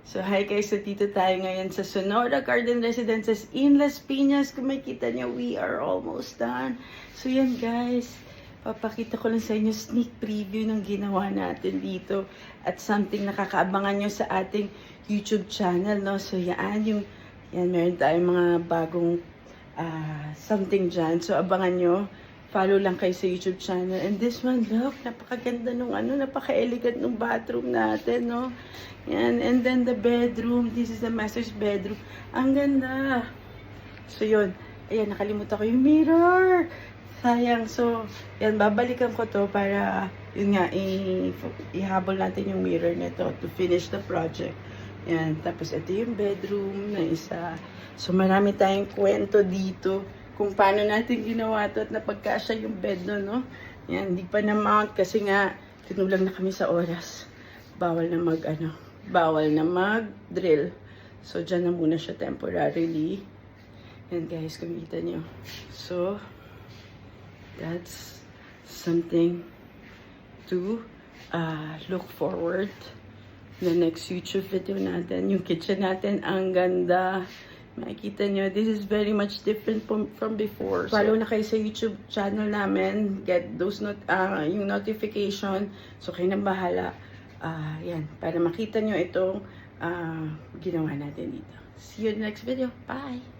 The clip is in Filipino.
So, hi guys, so dito tayo ngayon sa Sonora Garden Residences in Las Piñas. Kung makikita nyo, we are almost done. So, yan guys, papakita ko lang sa inyo sneak preview ng ginawa natin dito at something nakakaabangan nyo sa ating YouTube channel, no? So, yan, meron tayong mga bagong something dyan. So, abangan nyo. Follow lang kayo sa YouTube channel. And this one, look, napakaganda nung napaka-elegant nung bathroom natin, no? Yan, and then the bedroom. This is the master's bedroom. Ang ganda. So, yun. Ayan, nakalimutan ko yung mirror. Sayang. So, yan, babalikan ko to para, yun nga, ihabol natin yung mirror nito to finish the project. Yan, tapos ito yung bedroom na isa. So, marami tayong kwento dito kung paano natin ginawa to at napagkasya yung bed no? Yan, hindi pa na-mount kasi nga tinulang na kami sa oras. Bawal na mag-drill. So, dyan na muna siya temporarily. And guys, kumita nyo. So, that's something to look forward. The next YouTube video natin, yung kitchen natin, ang ganda. Makikita nyo, this is very much different from before. So, follow na kayo sa YouTube channel namin. Get those yung notification. So, kayo nang bahala. Yan, para makita nyo itong ginawa natin dito. See you in the next video. Bye!